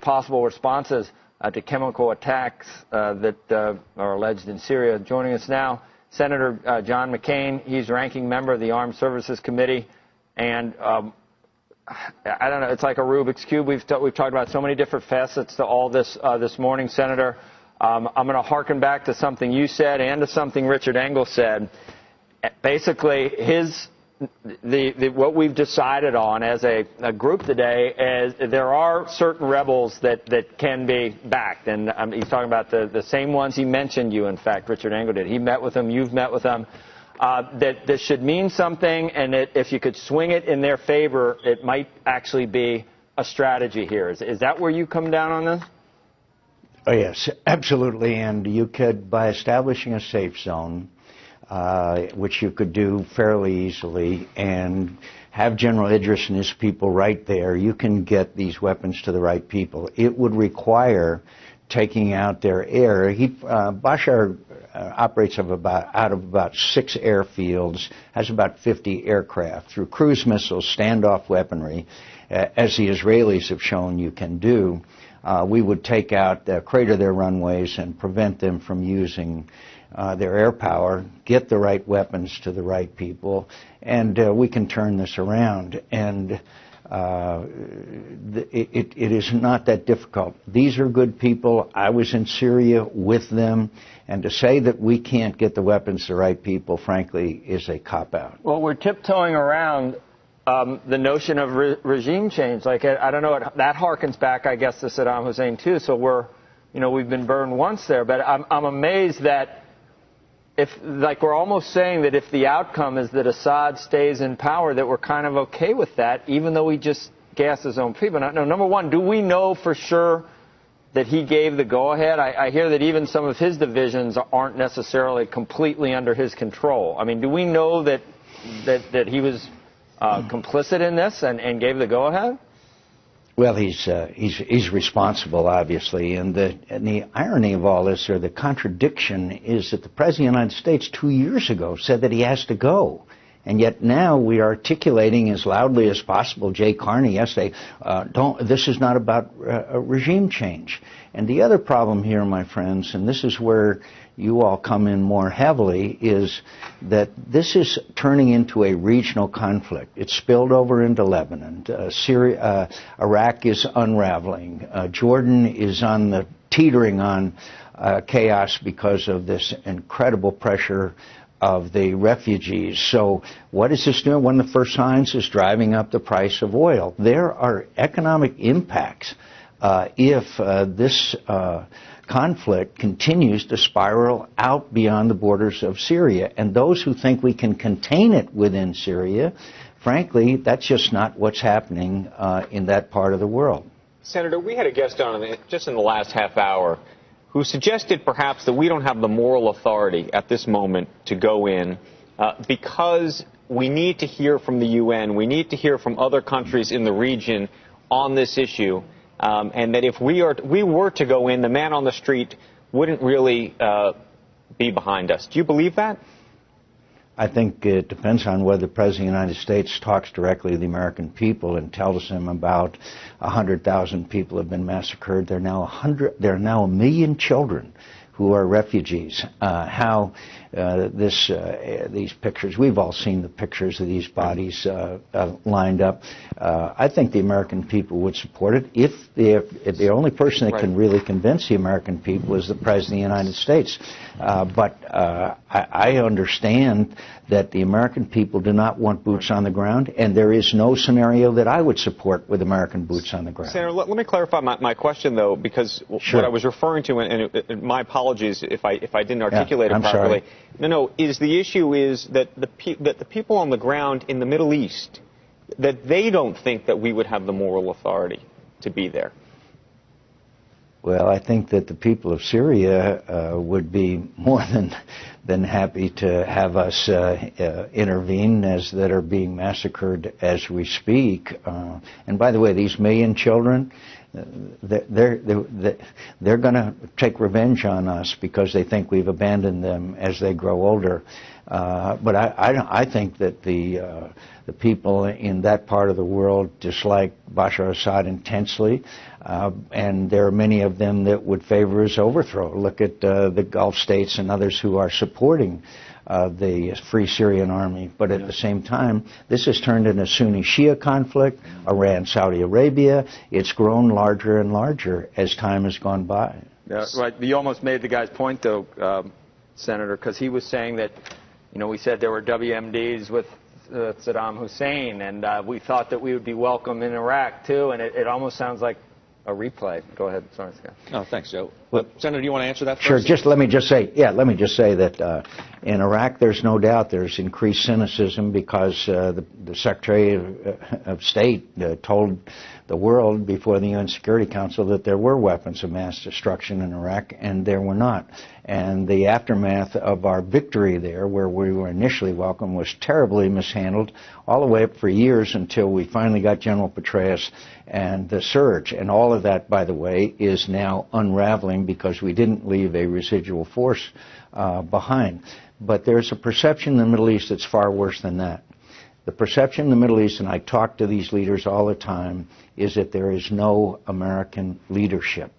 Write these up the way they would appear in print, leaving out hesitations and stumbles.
possible responses to chemical attacks that are alleged in Syria. Joining us now, Senator John McCain. He's ranking member of the Armed Services Committee. And I don't know, it's like a Rubik's Cube. We've talked about so many different facets to all this this morning, Senator. I'm going to hearken back to something you said and to something Richard Engel said. Basically, what we've decided on as a group today is there are certain rebels that can be backed. And he's talking about the same ones he mentioned you, in fact, Richard Engel did. He met with them, you've met with them. That this should mean something, and that if you could swing it in their favor, it might actually be a strategy here. Is that where you come down on this? Oh, yes, absolutely. And you could, by establishing a safe zone, which you could do fairly easily, and have General Idris and his people right there, you can get these weapons to the right people. It would require taking out their air. Bashar operates out of about 6 airfields, has about 50 aircraft. Through cruise missiles, standoff weaponry, as the Israelis have shown you can do, we would take out, crater their runways and prevent them from using their air power, get the right weapons to the right people, and we can turn this around. And it is not that difficult. These are good people. I was in Syria with them, and to say that we can't get the weapons to the right people, frankly, is a cop-out. Well, we're tiptoeing around the notion of regime change. Like, I don't know, that harkens back, I guess, to Saddam Hussein, too. So we've been burned once there. But I'm amazed that we're almost saying that if the outcome is that Assad stays in power, that we're kind of okay with that, even though he just gassed his own people. Now, number one, do we know for sure that he gave the go-ahead? I hear that even some of his divisions aren't necessarily completely under his control. I mean, do we know that he was complicit in this and gave the go-ahead? Well, he's responsible, obviously, and the irony of all this, or the contradiction, is that the President of the United States 2 years ago said that he has to go, and yet now we are articulating as loudly as possible. Jay Carney yesterday, this is not about a regime change. And the other problem here, my friends, and this is where you all come in more heavily, is that this is turning into a regional conflict. It's spilled over into Lebanon. Syria, Iraq is unraveling. Jordan is teetering on chaos because of this incredible pressure of the refugees. So what is this doing? One of the first signs is driving up the price of oil. There are economic impacts if this conflict continues to spiral out beyond the borders of Syria. And those who think we can contain it within Syria, frankly, that's just not what's happening in that part of the world. Senator, we had a guest on just in the last half hour who suggested perhaps that we don't have the moral authority at this moment to go in because we need to hear from the UN, we need to hear from other countries in the region on this issue. And that if we were to go in, the man on the street wouldn't really be behind us. Do you believe that? I think it depends on whether the President of the United States talks directly to the American people and tells them about 100,000 people have been massacred. There are now 1 million children who are refugees. These pictures, we've all seen the pictures of these bodies lined up. I think the American people would support it if the only person that can really convince the American people is the President of the United States. But I understand that the American people do not want boots on the ground, and there is no scenario that I would support with American boots on the ground. Senator, let me clarify my question, though, because what I was referring to, and my apologies if I didn't articulate it properly. Sorry. No, the issue is that the people on the ground in the Middle East, that they don't think that we would have the moral authority to be there. Well, I think that the people of Syria would be more than than happy to have us intervene, as that are being massacred as we speak. And by the way, these million children, they're going to take revenge on us because they think we've abandoned them as they grow older. But I think that the people in that part of the world dislike Bashar Assad intensely, and there are many of them that would favor his overthrow. Look at the Gulf states and others who are supporting the Free Syrian Army. But at the same time, this has turned into a Sunni-Shia conflict, Iran-Saudi Arabia. It's grown larger and larger as time has gone by. Yeah, right. You almost made the guy's point, though, Senator, because he was saying that, we said there were WMDs with Saddam Hussein, and we thought that we would be welcome in Iraq, too, and it almost sounds like a replay. Go ahead. Sorry, Scott. Oh, thanks, Joe. Senator, do you want to answer that first? Sure. Let me just say that in Iraq, there's no doubt there's increased cynicism because the Secretary of State told the world before the UN Security Council that there were weapons of mass destruction in Iraq, and there were not. And the aftermath of our victory there, where we were initially welcome, was terribly mishandled all the way up for years until we finally got General Petraeus and the surge. And all of that, by the way, is now unraveling because we didn't leave a residual force behind. But there's a perception in the Middle East that's far worse than that. The perception in the Middle East, and I talk to these leaders all the time, is that there is no American leadership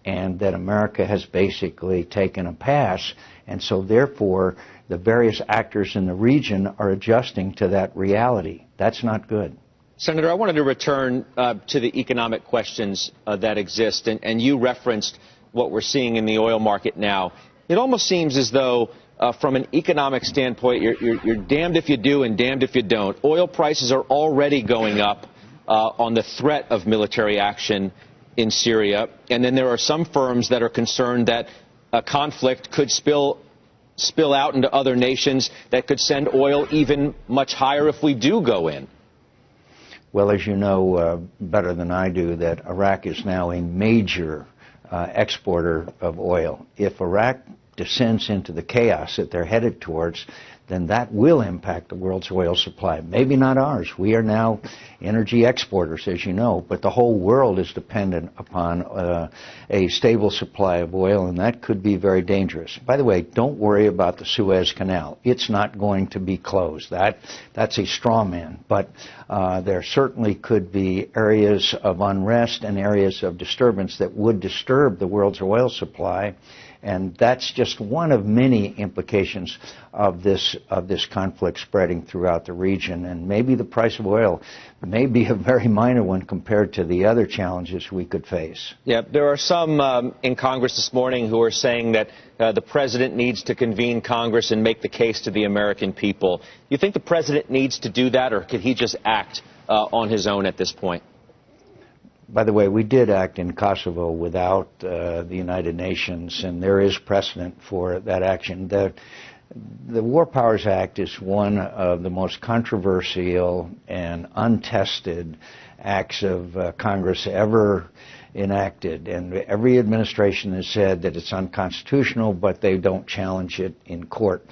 and that America has basically taken a pass, and so therefore the various actors in the region are adjusting to that reality. That's not good. Senator, I wanted to return to the economic questions that exist, and you referenced what we're seeing in the oil market now. It almost seems as though from an economic standpoint, you're damned if you do and damned if you don't. Oil prices are already going up on the threat of military action in Syria. And then there are some firms that are concerned that a conflict could spill out into other nations that could send oil even much higher if we do go in. Well, as you know better than I do, that Iraq is now a major exporter of oil. If Iraq descends into the chaos that they're headed towards, then that will impact the world's oil supply. Maybe not ours. We are now energy exporters, as you know, but the whole world is dependent upon a stable supply of oil, and that could be very dangerous. By the way, don't worry about the Suez Canal. It's not going to be closed. That's a straw man. But there certainly could be areas of unrest and areas of disturbance that would disturb the world's oil supply. And that's just one of many implications of this conflict spreading throughout the region. And maybe the price of oil may be a very minor one compared to the other challenges we could face. Yeah, there are some in Congress this morning who are saying that the president needs to convene Congress and make the case to the American people. You think the president needs to do that, or could he just act on his own at this point? By the way, we did act in Kosovo without the United Nations, and there is precedent for that action. The War Powers Act is one of the most controversial and untested acts of Congress ever enacted, and every administration has said that it's unconstitutional, but they don't challenge it in court.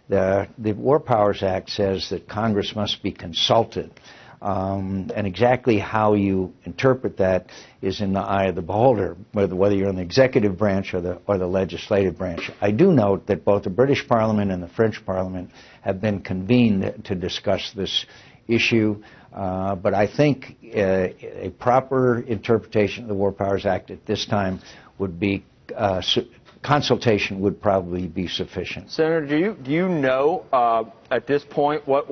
The War Powers Act says that Congress must be consulted. And exactly how you interpret that is in the eye of the beholder, whether you're in the executive branch or the legislative branch. I do note that both the British Parliament and the French Parliament have been convened to discuss this issue, but I think a proper interpretation of the War Powers Act at this time would be consultation would probably be sufficient. Senator, do you know at this point what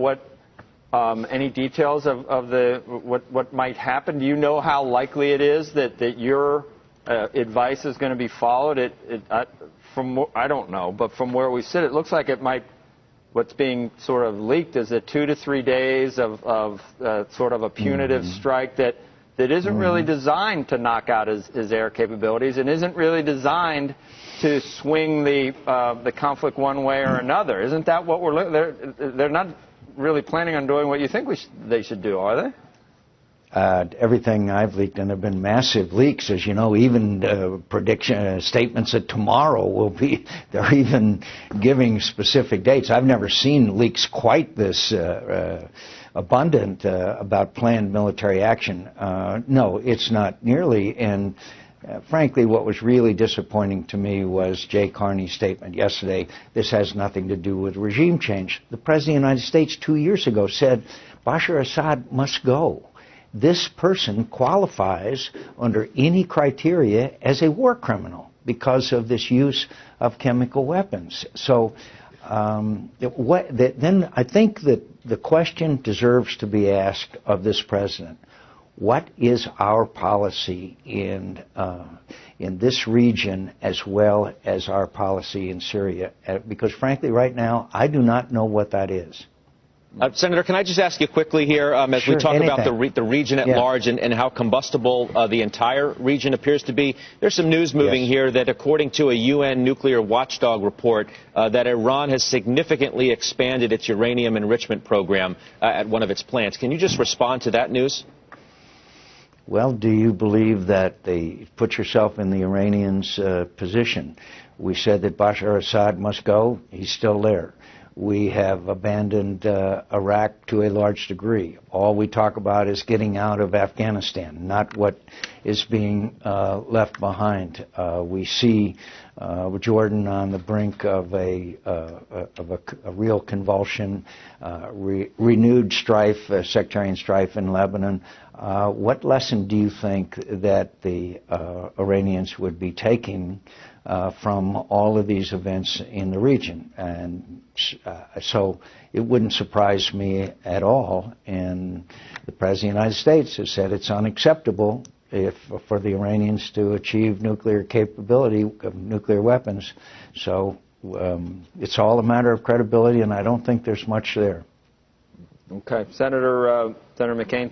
any details of what might happen? Do you know how likely it is that your advice is going to be followed? I don't know, but from where we sit, it looks like it might. What's being sort of leaked is that 2 to 3 days of sort of a punitive strike that isn't really designed to knock out his air capabilities and isn't really designed to swing the conflict one way or another. Isn't that what we're looking? They're not really planning on doing what you think they should do, are they? Everything I've leaked, and there have been massive leaks, as you know, even prediction statements that tomorrow will be, they're even giving specific dates. I've never seen leaks quite this abundant about planned military action. No, it's not nearly. And frankly, what was really disappointing to me was Jay Carney's statement yesterday. This has nothing to do with regime change. The President of the United States 2 years ago said Bashar Assad must go. This person qualifies under any criteria as a war criminal because of this use of chemical weapons. So then I think that the question deserves to be asked of this president. What is our policy in this region as well as our policy in Syria? Because frankly, right now, I do not know what that is. Senator, can I just ask you quickly here, as we talk about the region at large and how combustible the entire region appears to be? There's some news moving here that according to a UN nuclear watchdog report, that Iran has significantly expanded its uranium enrichment program at one of its plants. Can you just respond to that news? Well, do you believe that they put yourself in the Iranians' position? We said that Bashar Assad must go. He's still there. We have abandoned Iraq to a large degree. All we talk about is getting out of Afghanistan, not what is being left behind. We see Jordan on the brink of a real convulsion, renewed strife, sectarian strife in Lebanon. What lesson do you think that the Iranians would be taking from all of these events in the region? And so it wouldn't surprise me at all. And the President of the United States has said it's unacceptable for the Iranians to achieve nuclear capability of nuclear weapons. So it's all a matter of credibility, and I don't think there's much there. Okay. Senator McCain.